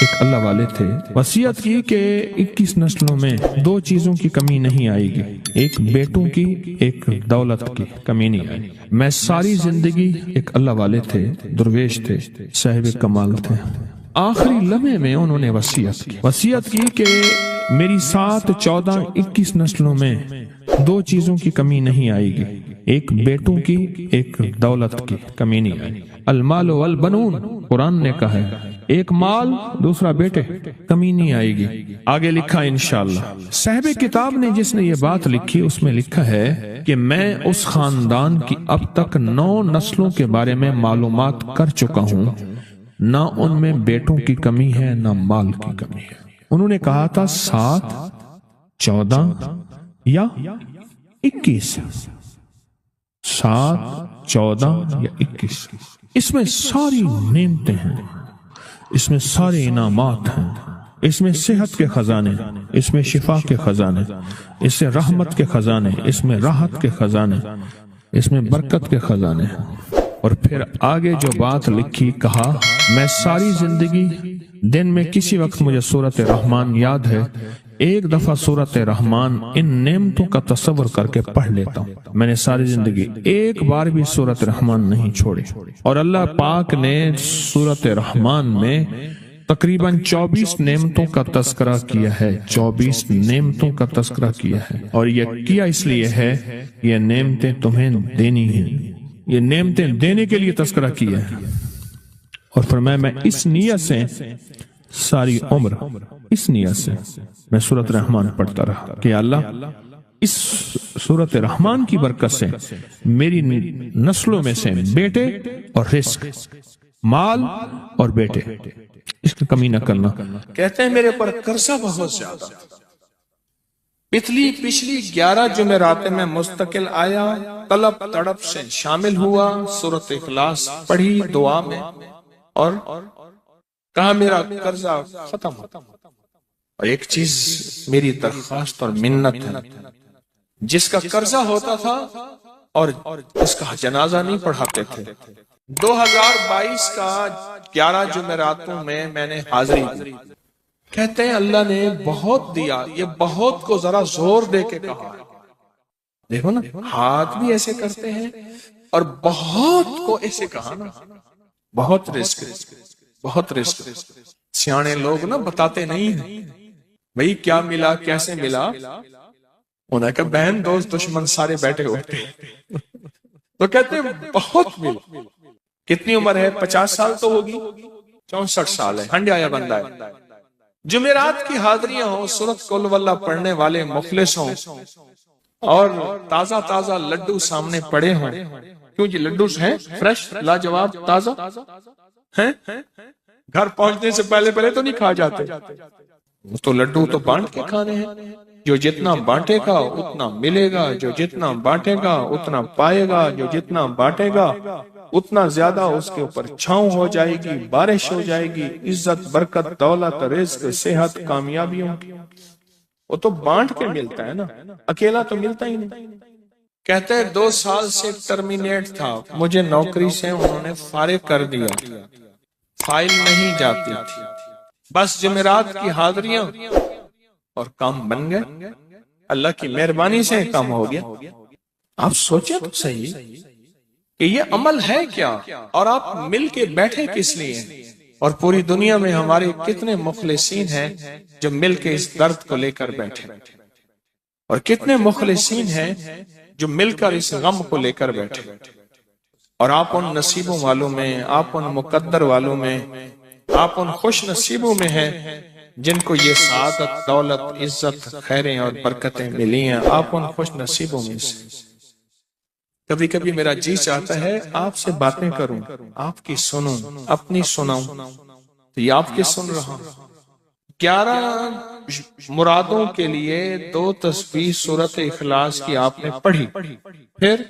ایک اللہ والے تھے، وصیت کی کہ 21 نسلوں میں 2 چیزوں کی کمی نہیں آئے گی، ایک بیٹوں کی، ایک دولت کی کمی نہیں آئے گی۔ میں ساری زندگی، ایک اللہ والے تھے، درویش تھے، صاحب کمال تھے، آخری لمحے میں انہوں نے وصیت کی کہ میری 7، 14، 21 نسلوں میں 2 چیزوں کی کمی نہیں آئے گی، ایک بیٹوں کی، ایک دولت کی کمی نہیں آئے گی۔ المال والبنون، قرآن نے کہا ہے، ایک مال، دوسرا بیٹے، کمی نہیں آئے گی۔ آگے لکھا انشاءاللہ، صاحب کتاب نے جس نے یہ بات لکھی اس میں لکھا ہے کہ میں اس خاندان کی اب تک 9 نسلوں کے بارے میں معلومات کر چکا ہوں، نہ ان میں بیٹوں کی کمی ہے نہ مال کی کمی ہے۔ انہوں نے کہا تھا 7، 14 یا 21، 7، 14 یا 21، اس میں ساری نعمتیں ہیں، اس میں سارے انعامات ہیں، اس میں صحت کے خزانے، اس میں شفا کے خزانے، اس سے رحمت کے خزانے، اس میں راحت کے خزانے، اس میں برکت کے خزانے ہیں۔ اور پھر آگے جو بات لکھی، کہا میں ساری زندگی دن میں کسی وقت مجھے سورۃ رحمان یاد ہے، ایک دفعہ سورۃ رحمان ان نعمتوں کا تصور کر کے پڑھ لیتا ہوں۔ میں نے ساری زندگی ایک بار بھی سورۃ رحمان نہیں چھوڑی، اور اللہ پاک نے سورۃ رحمان میں تقریباً 24 نعمتوں کا تذکرہ کیا ہے، 24 نعمتوں کا تذکرہ کیا ہے، اور یہ کیا اس لیے ہے، یہ نعمتیں تمہیں دینی ہیں، یہ نعمتیں دینے کے لیے تذکرہ کیا ہے۔ اور فرمایا میں اس نیت سے ساری عمر، اس نیت سے میں سورۃ رحمان پڑھتا رہا کہ اللہ اس سورۃ رحمان کی برکت سے میری نسلوں میں سے بیٹے اور رزق، مال اور بیٹے، اس کی کمی نہ کرنا۔ کہتے ہیں میرے پر قرضہ بہت زیادہ، پچھلی 11 جمعرات میں مستقل آیا، طلب تڑپ سے شامل ہوا، سورۃ اخلاص پڑھی دعا میں، اور کہا میرا قرضہ ختم ہو۔ اور ایک چیز میری درخواست اور منت ہے، جس کا قرضہ ہوتا تھا اور اس کا جنازہ نہیں پڑھاتے تھے، 2022 کا 11 جمعراتوں میں نے حاضری دی۔ کہتے ہیں اللہ نے بہت دیا، یہ بہت کو ذرا زور دے کے کہا، دیکھو نا ہاتھ بھی ایسے کرتے ہیں، اور بہت کو ایسے کہا نا، بہت رزق، بہت رزق۔ سیانے لوگ نا بتاتے نہیں ہیں بھئی کیا ملا، کیسے ملا، انہوں نے کہا بہن دوست دشمن سارے بیٹھے ہوتے ہیں، تو کہتے ہیں بہت ملا۔ کتنی عمر ہے؟ 50 سال تو ہوگی، 64 سال ہے، ہنڈیا یا بندہ ہے۔ جمعرات کی حاضریاں ہوں، سورۃ قل واللہ پڑھنے والے مخلص ہوں، اور تازہ تازہ لڈو سامنے پڑے ہوں، کیوں جی لڈو ہیں فریش، لاجواب، تازہ ہیں، گھر پہنچنے سے پہلے تو نہیں کھا جاتے، تو لڈو تو بانٹ کے کھانے ہیں، جو جتنا بانٹے گا اتنا ملے گا، جو جتنا بانٹے گا اتنا پائے گا، جو جتنا بانٹے گا اتنا زیادہ اس کے اوپر چھاؤں ہو جائے گی، بارش ہو جائے گی، عزت، برکت، دولت، رزق، صحت، کامیابیوں کی، وہ تو بانٹ کے ملتا ہے نا، اکیلا تو ملتا ہی نہیں۔ کہتے ہیں 2 سال سے ٹرمینیٹ تھا، مجھے نوکری سے انہوں نے فارغ کر دیا، فائل نہیں جاتی تھی، بس جمعرات کی حاضریاں اور کام بن گئے، اللہ کی مہربانی سے کام ہو گیا۔ آپ سوچیں تو صحیح کہ یہ عمل ہے کیا، اور آپ مل کے بیٹھے کس لیے، اور پوری دنیا میں ہمارے کتنے مخلصین ہیں جو مل کے اس درد کو لے کر بیٹھے، اور کتنے مخلصین ہیں جو مل کر اس غم کو لے کر بیٹھے، اور آپ ان نصیبوں والوں میں، آپ ان مقدر والوں میں، آپ ان خوش نصیبوں میں ہیں جن کو یہ سعادت، دولت، عزت، خیریں اور برکتیں ملی ہیں، آپ ان خوش نصیبوں میں سے۔ کبھی کبھی میرا جی چاہتا ہے آپ سے باتیں کروں، آپ کی سنوں، اپنی سناؤں، تو یہ آپ کی سن رہا ہوں۔ 11 مرادوں کے لیے 2 تسبیح سورۃ اخلاص کی آپ نے پڑھی، پھر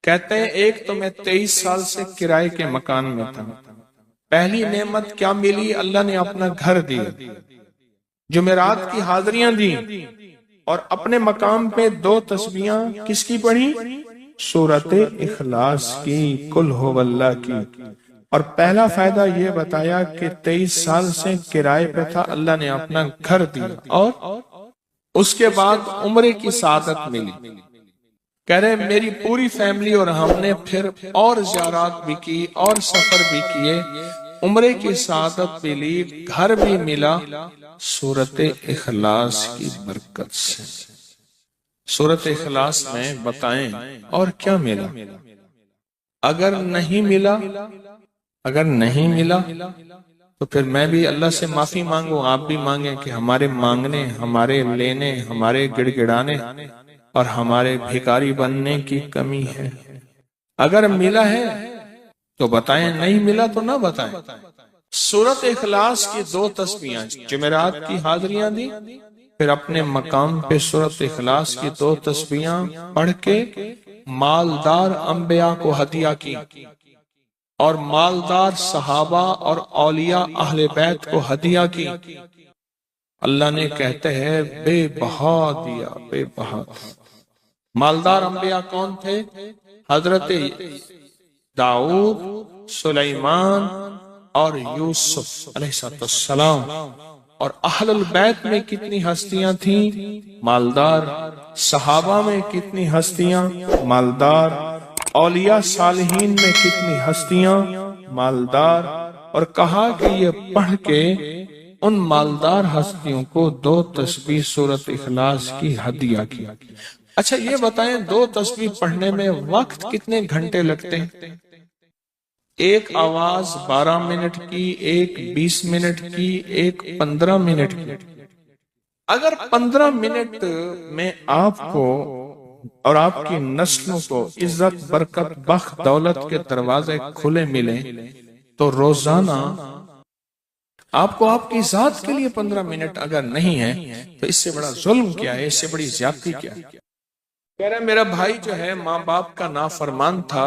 کہتے ہیں ایک تو میں 23 سال سے کرائے کے مکان میں تھا، پہلی نعمت کیا ملی، اللہ نے اپنا گھر دیا، جمعرات کی حاضریاں دی، اور اپنے مقام پہ 2 تسبیحاں کس کی پڑھی، سورۃ اخلاص کی، قل هو اللہ کی، اور پہلا فائدہ یہ بتایا کہ 23 سال سے کرائے پہ تھا، اللہ نے اپنا گھر دیا، اور اس کے بعد عمرے کی سعادت ملی۔ کہہ رہے میری پوری فیملی اور ہم نے پھر اور زیارات بھی کی اور سفر بھی کیے، عمرے کی سعادت بھی لی، گھر بھی ملا، سورت اخلاص کی برکت سے۔ سورت اخلاص میں بتائیں اور کیا ملا؟ اگر نہیں ملا تو پھر میں بھی اللہ سے معافی مانگوں، آپ بھی مانگیں کہ ہمارے مانگنے، ہمارے لینے، ہمارے گڑ گڑانے اور ہمارے بھیکاری بننے کی کمی ہے۔ اگر ملا ہے تو بتائیں، نہیں ملا تو نہ بتائیں۔ سورت اخلاص کی 2 تسبیحاں، جمعرات کی حاضریاں دی، پھر اپنے مقام پہ سورت اخلاص کی 2 تسبیحاں پڑھ کے مالدار انبیاء کو ہدیہ کی، اور مالدار صحابہ اور اولیاء اہل بیت کو ہدیہ کی۔ اللہ نے کہتے ہیں بے بہا دیا، بے بہا۔ مالدار انبیاء کون تھے؟ حضرت داؤد، سلیمان اور یوسف علیہ السلام۔ اور اہل البیت میں کتنی ہستیاں تھیں؟ مالدار۔ صحابہ میں کتنی ہستیاں؟ مالدار۔ اولیاء صالحین میں کتنی ہستیاں؟ مالدار۔ اور کہا کہ یہ پڑھ کے ان مالدار ہستیوں کو 2 تسبیح سورت اخلاص کی ہدیہ کی۔ اچھا یہ بتائیں 2 تسبیح پڑھنے میں وقت کتنے گھنٹے لگتے ہیں؟ ایک آواز 12 منٹ کی، ایک 20 منٹ کی، ایک 15 منٹ کی۔ اگر 15 منٹ میں آپ کو اور آپ کی نسلوں کو عزت، برکت، بخت، دولت کے دروازے کھلے ملیں تو روزانہ آپ کو آپ کی ذات کے لیے 15 منٹ اگر نہیں ہے تو اس سے بڑا ظلم کیا ہے، اس سے بڑی زیادتی کیا ہے؟ کہہ رہے میرا بھائی جو ہے ماں باپ کا نافرمان تھا،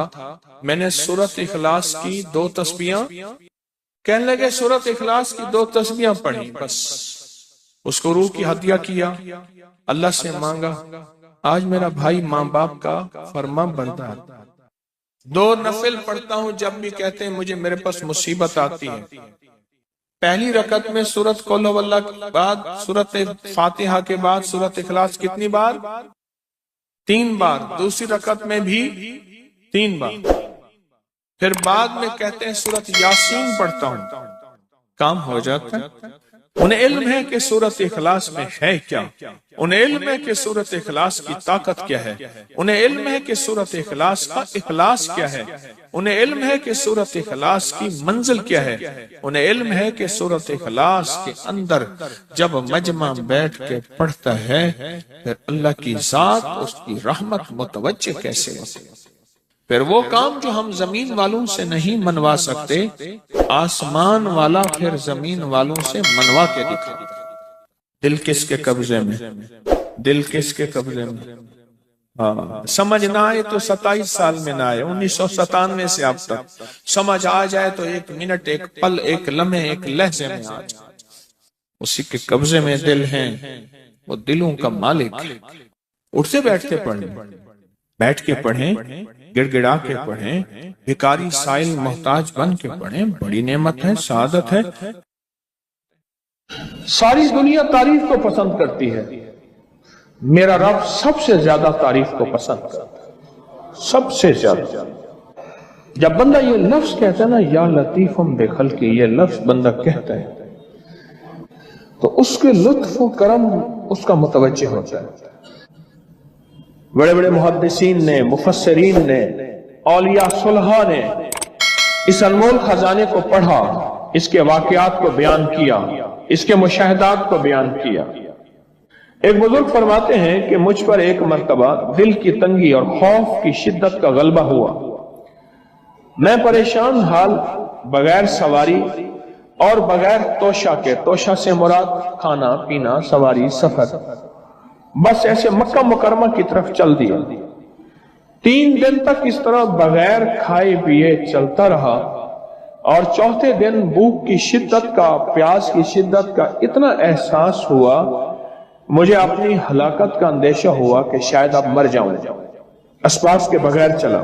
میں نے سورت اخلاص کی 2 تسبیحاں، کہنے لگے سورت اخلاص کی 2 تسبیحاں پڑھی، بس اس کو روح کی ہدیہ کیا، اللہ سے مانگا۔ آج میرا بھائی ماں باپ کا فرما بردار، 2 نفل پڑھتا ہوں جب بھی کہتے ہیں مجھے میرے پاس مصیبت آتی ہے۔ پہلی رکعت میں سورت قل ہو اللہ کے بعد، سورت فاتحہ کے بعد سورت اخلاص کتنی بار؟ 3 بار۔ دوسری رکعت میں بھی 3 بار۔ پھر بعد میں کہتے ہیں سورت یاسین پڑھتا ہوں، کام ہو جاتا ہے۔ انہیں علم ہے کہ سورت اخلاص میں ہے کیا، انہیں علم ہے کہ سورت اخلاص کی طاقت کیا ہے، انہیں علم ہے کہ سورت اخلاص کا اخلاص کیا ہے، انہیں علم ہے کہ سورت اخلاص کی منزل کیا ہے، انہیں علم ہے کہ سورت اخلاص کے اندر جب مجمع بیٹھ کے پڑھتا ہے پھر اللہ کی ذات، اس کی رحمت متوجہ کیسے ہوتی ہے۔ پھر وہ کام جو ہم زمین والوں سے نہیں منوا سکتے، آسمان والا پھر زمین والوں سے منوا کے دکھاتا ہے۔ دل کس کے قبضے میں؟ دل کس کے قبضے میں؟ سمجھ نہ آئے تو 27 سال میں نہ آئے، 1997 سے اب تک سمجھ آ جائے تو 1 منٹ، 1 پل، 1 لمحے، 1 لہجے میں آ جائے۔ اسی کے قبضے میں دل ہیں، وہ دلوں کا مالک ہے۔ اٹھتے بیٹھتے پڑھیں، بیٹھ کے پڑھیں، گڑ گڑا کے پڑھیں، بھکاری سائل محتاج بن کے پڑھیں، بڑی نعمت ہے، سعادت ہے۔ ساری دنیا تعریف کو پسند کرتی ہے، میرا رب سب سے زیادہ تعریف کو پسند کرتا ہے، سب سے زیادہ۔ جب بندہ یہ لفظ کہتا ہے نا یا لطیفم بخلقی، یہ لفظ بندہ کہتا ہے تو اس کے لطف و کرم اس کا متوجہ ہوتا ہے۔ بڑے بڑے محدثین نے، مفسرین نے، اولیاء صلحاء نے اس انمول خزانے کو پڑھا، اس کے واقعات کو بیان کیا، اس کے مشاہدات کو بیان کیا۔ ایک بزرگ فرماتے ہیں کہ مجھ پر ایک مرتبہ دل کی تنگی اور خوف کی شدت کا غلبہ ہوا، میں پریشان حال بغیر سواری اور بغیر توشہ کے، توشہ سے مراد کھانا پینا، سواری، سفر، بس ایسے مکہ مکرمہ کی طرف چل دیا۔ 3 دن تک اس طرح بغیر کھائے پیے چلتا رہا، اور 4تھے دن بھوک کی شدت کا، پیاس کی شدت کا اتنا احساس ہوا، مجھے اپنی ہلاکت کا اندیشہ ہوا کہ شاید اب مر جاؤں، اسباب کے بغیر چلا۔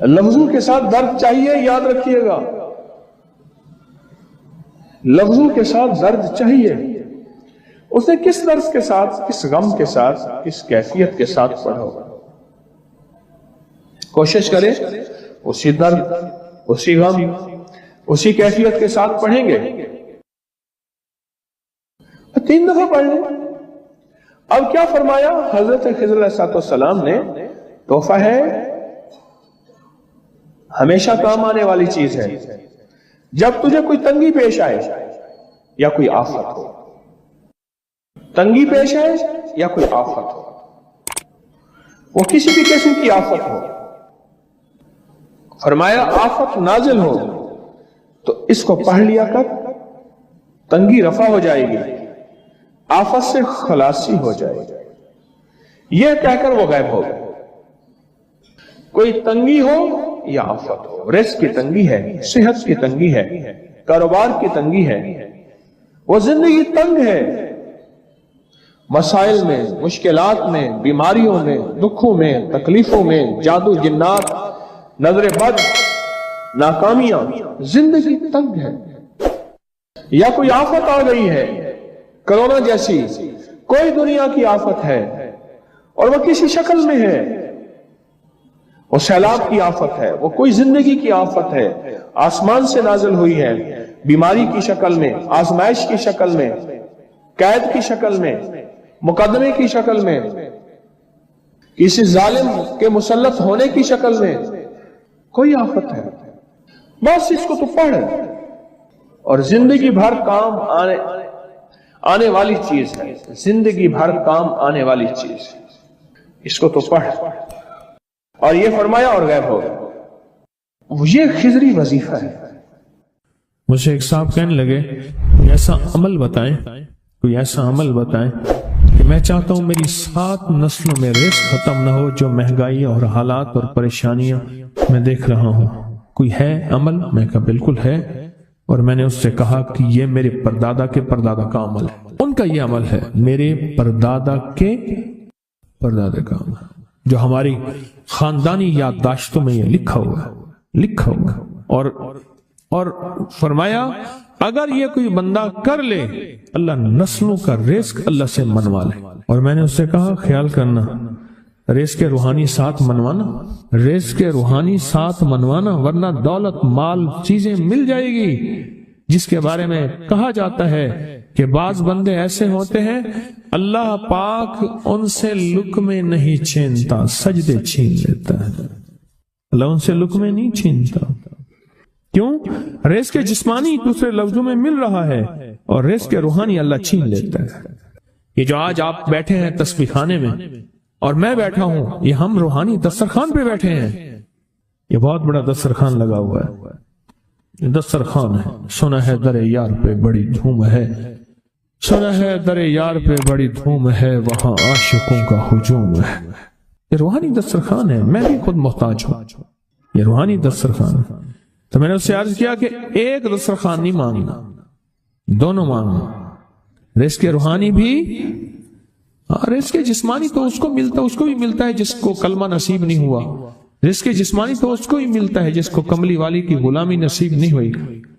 لفظوں کے ساتھ درد چاہیے، یاد رکھیے گا، لفظوں کے ساتھ درد چاہیے۔ اس نے کس درد کے ساتھ، کس غم کے ساتھ، کس کیفیت کے ساتھ پڑھا ہوگا؟ کوشش کریں اسی درد، اسی غم، اسی کیفیت کے ساتھ پڑھیں گے۔ 3 دفعہ پڑھ لیں۔ اب کیا فرمایا حضرت خضر علیہ السلام نے؟ تحفہ ہے، ہمیشہ کام آنے والی چیز ہے۔ جب تجھے کوئی تنگی پیش آئے یا کوئی آفت ہو، تنگی پیش آئے یا کوئی آفت ہو، وہ کسی بھی قسم کی آفت ہو، فرمایا آفت نازل ہو تو اس کو پڑھ لیا کر، تنگی رفع ہو جائے گی، آفت سے خلاصی ہو جائے گی۔ یہ کہہ کر وہ غائب ہو گئے۔ کوئی تنگی ہو یا آفت ہو، رزق کی تنگی ہے، صحت کی تنگی ہے، کاروبار کی تنگی ہے، وہ زندگی تنگ ہے، مسائل میں، مشکلات میں، بیماریوں میں، دکھوں میں، تکلیفوں میں، جادو جنات، نظر بد، ناکامیاں، زندگی تنگ ہے۔ یا کوئی آفت آ گئی ہے، کرونا جیسی کوئی دنیا کی آفت ہے اور وہ کسی شکل میں ہے، وہ سیلاب کی آفت ہے، وہ کوئی زندگی کی آفت ہے، آسمان سے نازل ہوئی ہے، بیماری کی شکل میں، آزمائش کی شکل میں، قید کی شکل میں، مقدمے کی شکل میں، کسی ظالم کے مسلط ہونے کی شکل میں، کوئی آفت ہے، بس اس کو تو پڑھ، اور زندگی بھر کام آنے والی چیز ہے، زندگی بھر کام آنے والی چیز ہے، اس کو تو پڑھ۔ اور یہ فرمایا اور غائب ہو گیا۔ یہ خضری وظیفہ ہے۔ مجھے ایک صاحب کہنے لگے کوئی ایسا عمل بتائیں، کوئی ایسا عمل بتائیں کہ میں چاہتا ہوں میری 7 نسلوں میں رزق ختم نہ ہو، جو مہنگائی اور حالات اور پریشانیاں میں دیکھ رہا ہوں، کوئی ہے عمل؟ میں کہا بالکل ہے، اور میں نے اس سے کہا کہ یہ میرے پردادا کے پردادا کا عمل ہے، ان کا یہ عمل ہے، میرے پردادا کے پردادا کا عمل، جو ہماری خاندانی یادداشتوں میں یہ لکھا ہوا، اور فرمایا اگر یہ کوئی بندہ کر لے، اللہ نسلوں کا رزق اللہ سے منوا لے۔ اور میں نے اس سے کہا خیال کرنا، رزق روحانی ساتھ منوانا، رزق روحانی ساتھ منوانا، ورنہ دولت، مال، چیزیں مل جائے گی، جس کے بارے میں کہا جاتا ہے کہ بعض بندے ایسے ہوتے ہیں اللہ پاک ان سے لقمے نہیں چھینتا، سجدے چھین لیتا ہے، اللہ ان سے لقمے نہیں چھینتا۔ کیوں؟ رزق جسمانی دوسرے لفظوں میں مل رہا ہے، اور رزق روحانی اللہ چھین لیتا ہے۔ یہ جو آج آپ بیٹھے ہیں تسبیح خانے میں اور میں بیٹھا ہوں، یہ ہم روحانی دسترخوان پہ بیٹھے ہیں، یہ بہت بڑا دسترخوان لگا ہوا ہے، یہ دسترخوان ہے۔ سنا ہے در یار پہ بڑی دھوم ہے، سنا ہے در یار پہ بڑی دھوم ہے، وہاں عاشقوں کا ہجوم ہے۔ یہ روحانی دسترخوان ہے، میں بھی خود محتاج ہوں، یہ روحانی دسترخوان ہے۔ تو میں نے اس سے عرض کیا کہ ایک دسترخوان نہیں مانگنا، دونوں مانگنا، رزق روحانی بھی، رزق جسمانی تو اس کو بھی ملتا ہے جس کو کلمہ نصیب نہیں ہوا، رزق جسمانی تو اس کو ہی ملتا ہے جس کو کملی والی کی غلامی نصیب نہیں ہوئی،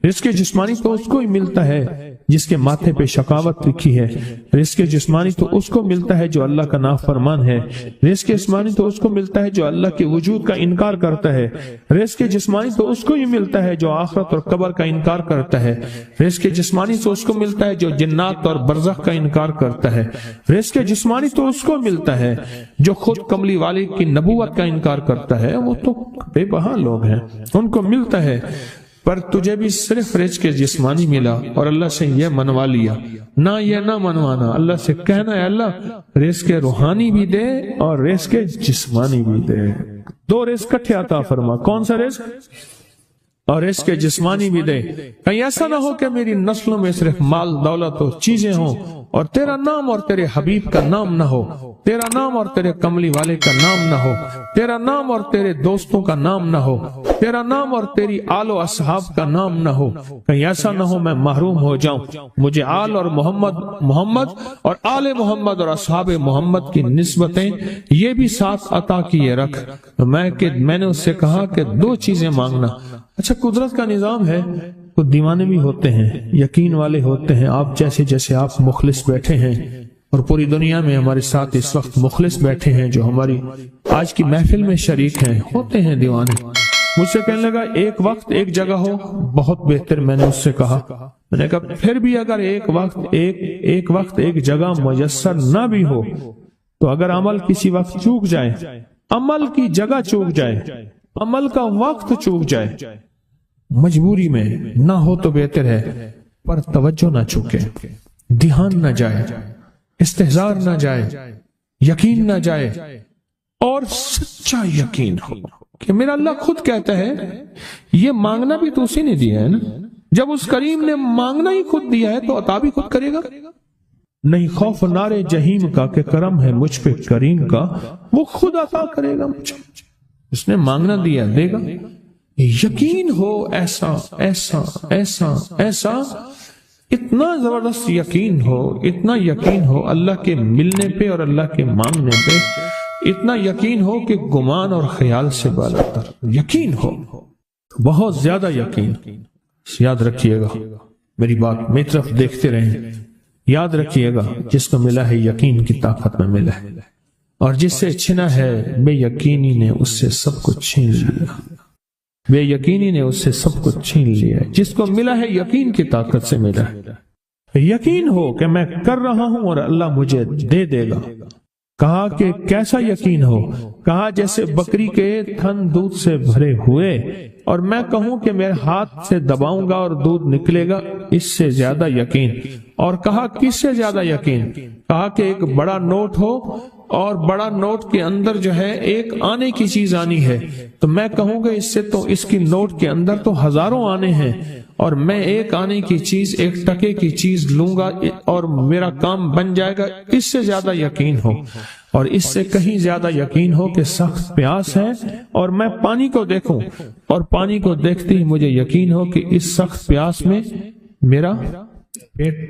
رزق جسمانی تو اس کو ہی ملتا ہے جس کے ماتھے پہ شقاوت لکھی ہے، رزق جسمانی تو اس کو ملتا ہے جو اللہ کا نافرمان ہے، رزق جسمانی تو اس کو ملتا ہے جو اللہ کے وجود کا انکار کرتا ہے، رزق جسمانی تو اس کو ہی ملتا ہے جو آخرت اور قبر کا انکار کرتا ہے، رزق جسمانی تو اس کو ملتا ہے جو جنات اور برزخ کا انکار کرتا ہے، رزق جسمانی تو اس کو ملتا ہے جو خود کملی والی کی نبوت کا انکار کرتا ہے، وہ تو بے بہا لوگ ہیں، ان کو ملتا ہے۔ پر تجھے بھی صرف رزق جسمانی ملا اور اللہ سے یہ منوا لیا، نہ یہ نہ منوانا، اللہ سے کہنا ہے اللہ رزق روحانی بھی دے اور رزق جسمانی بھی دے، 2 رزق کٹھے عطا فرما۔ کون سا رزق؟ اور رزق جسمانی بھی دے۔ کہیں ایسا نہ ہو کہ میری نسلوں میں صرف مال دولت اور چیزیں ہوں اور تیرا نام اور تیرے حبیب کا نام نہ ہو، تیرا نام اور تیرے کملی والے کا نام نہ ہو، تیرا نام اور تیرے دوستوں کا نام نہ ہو، تیرا نام اور تیری آل و اصحاب کا نام نہ ہو، کہیں ایسا نہ ہو میں محروم ہو جاؤں۔ مجھے آل اور محمد اور آل محمد اور اصحاب محمد کی نسبتیں یہ بھی ساتھ عطا کیے رکھ۔ میں نے اس سے کہا کہ 2 چیزیں مانگنا۔ اچھا، قدرت کا نظام ہے، کچھ دیوانے بھی ہوتے ہیں، یقین والے ہوتے ہیں، آپ جیسے آپ مخلص بیٹھے ہیں، اور پوری دنیا میں ہمارے ساتھ اس وقت مخلص بیٹھے ہیں جو ہماری آج کی محفل میں شریک ہیں، ہوتے ہیں دیوانے۔ مجھ سے کہنے لگا ایک وقت ایک جگہ ہو بہت بہتر۔ میں نے اس سے کہا، میں نے کہا پھر بھی اگر ایک وقت ایک جگہ میسر نہ بھی ہو تو اگر عمل کسی وقت چوک جائے، عمل کی جگہ چوک جائے، عمل کا وقت چوک جائے، مجبوری میں نہ ہو تو بہتر ہے، پر توجہ نہ چوکے، دھیان نہ جائے، استحضار نہ جائے، یقین نہ جائے، اور سچا یقین ہو کہ میرا اللہ خود کہتا ہے یہ مانگنا بھی تو اسی نے دیا ہے نا۔ جب اس کریم نے مانگنا ہی خود دیا ہے تو عطا بھی خود کرے گا۔ نہیں خوف نار جہیم کا کہ کرم ہے مجھ پہ کریم کا، وہ خود عطا کرے گا مجھے، اس نے مانگنا دیا دے گا۔ یقین ہو ایسا ایسا ایسا ایسا، اتنا زبردست یقین ہو، اتنا یقین ہو اللہ کے ملنے پہ اور اللہ کے مانگنے پہ، اتنا یقین ہو کہ گمان اور خیال سے بالاتر یقین ہو، بہت زیادہ یقین۔ یاد رکھیے گا میری بات، میری طرف دیکھتے رہیں، یاد رکھیے گا جس کو ملا ہے یقین کی طاقت میں ملا ہے، اور جس سے چھنا ہے بے یقینی نے اس سے سب کچھ چھین لیا، بے یقینی نے اس سے سب کچھ چھین لیا۔ جس کو ملا ہے یقین کی طاقت سے ملا ہے، یقین ہو کہ میں کر رہا ہوں اور اللہ مجھے دے دے گا۔ کہا کہ کیسا یقین ہو؟ کہا جیسے بکری کے تھن دودھ سے بھرے ہوئے اور میں کہوں کہ میرے ہاتھ سے دباؤں گا اور دودھ نکلے گا، اس سے زیادہ یقین۔ اور کہا کس سے زیادہ یقین؟ کہا کہ ایک بڑا نوٹ ہو اور بڑا نوٹ کے اندر جو ہے ایک آنے کی چیز آنی ہے، تو میں کہوں گا اس سے تو اس کی نوٹ کے اندر تو ہزاروں آنے ہیں، اور میں ایک آنے کی چیز، ایک ٹکے کی چیز لوں گا اور میرا کام بن جائے گا۔ اس سے زیادہ یقین ہو، اور اس سے کہیں زیادہ یقین ہو کہ سخت پیاس ہے اور میں پانی کو دیکھوں، اور پانی کو دیکھتے ہی مجھے یقین ہو کہ اس سخت پیاس میں میرا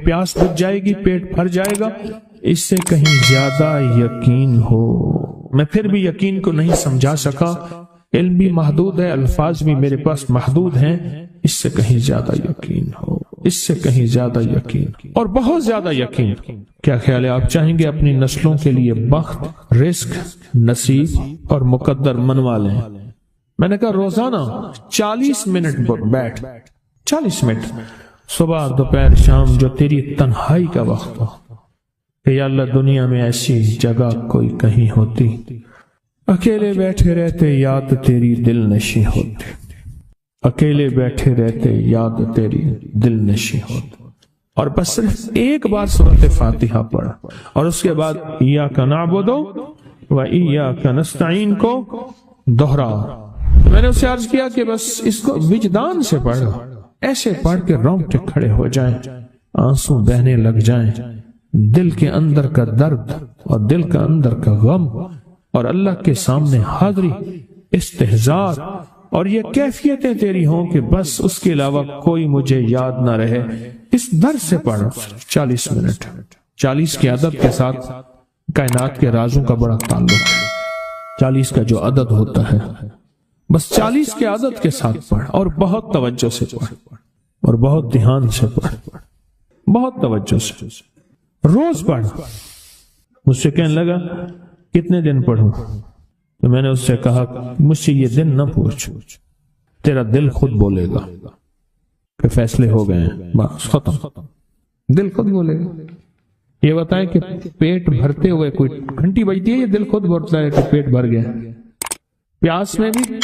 پیاس بجھ جائے گی، پیٹ بھر جائے گا۔ اس سے کہیں زیادہ یقین ہو۔ میں پھر بھی یقین کو نہیں سمجھا سکا، علم بھی محدود ہے، الفاظ بھی میرے پاس محدود ہیں۔ اس سے کہیں زیادہ یقین ہو، اس سے کہیں زیادہ یقین، اور بہت زیادہ یقین۔ کیا خیال ہے آپ چاہیں گے اپنی نسلوں کے لیے بخت، رزق، نصیب اور مقدر منوا لیں؟ میں نے کہا روزانہ 40 منٹ بیٹھ، 40 منٹ صبح دوپہر شام، جو تیری تنہائی کا وقت ہو، کہ یا اللہ دنیا میں ایسی جگہ کوئی کہیں ہوتی، اکیلے بیٹھے رہتے یاد تیری دل نشیں ہوتی، اکیلے بیٹھے رہتے یاد تیری دل نشیں ہوتی، اور بس صرف ایک بار سورۃ فاتحہ پڑھا، اور اس کے بعد ایاک نعبد و ایاک نستعین کو دوہرا۔ میں نے اسے عرض کیا کہ بس اس کو وجدان سے پڑھو، ایسے پڑھ کے رونگٹے کھڑے ہو جائیں، آنسو بہنے لگ جائیں، دل کے اندر کا درد اور دل کا اندر کا غم، اور اللہ کے سامنے حاضری، استحضار، اور یہ کیفیتیں تیری ہوں کہ بس اس کے علاوہ کوئی مجھے یاد نہ رہے۔ اس در سے پڑھو 40 منٹ۔ 40 کے عدد کے ساتھ کائنات کے رازوں کا بڑا تعلق ہے۔ 40 کا جو عدد ہوتا ہے، بس 40 کے عدد کے ساتھ پڑھ، اور بہت توجہ سے پڑھ، اور بہت دھیان سے پڑھ، بہت توجہ سے روز پڑھ۔ مجھ سے کہنے لگا کتنے دن پڑھوں؟ تو میں نے اس سے کہا مجھ سے یہ دن نہ پوچھ، تیرا دل خود بولے گا کہ فیصلے ہو گئے ہیں، بس ختم، دل خود بولے گا۔ یہ بتائیں کہ پیٹ بھرتے ہوئے کوئی گھنٹی بجتی ہے، یہ دل خود بولتا ہے کہ پیٹ بھر گیا۔ پیاس میں بھی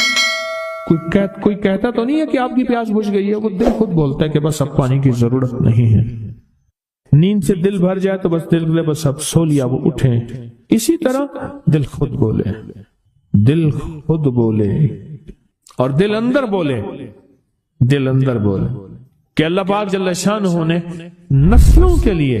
کوئی کہتا تو نہیں ہے کہ آپ کی پیاس بجھ گئی ہے، وہ دل خود بولتا ہے کہ بس اب پانی کی ضرورت نہیں ہے۔ نیند سے دل بھر جائے تو بس دل لے بس اب سو لیا، وہ اٹھیں۔ اسی طرح دل خود بولے، دل خود بولے، اور دل اندر بولے، دل اندر بولے کہ اللہ پاک جل شانہ نے نسلوں کے لیے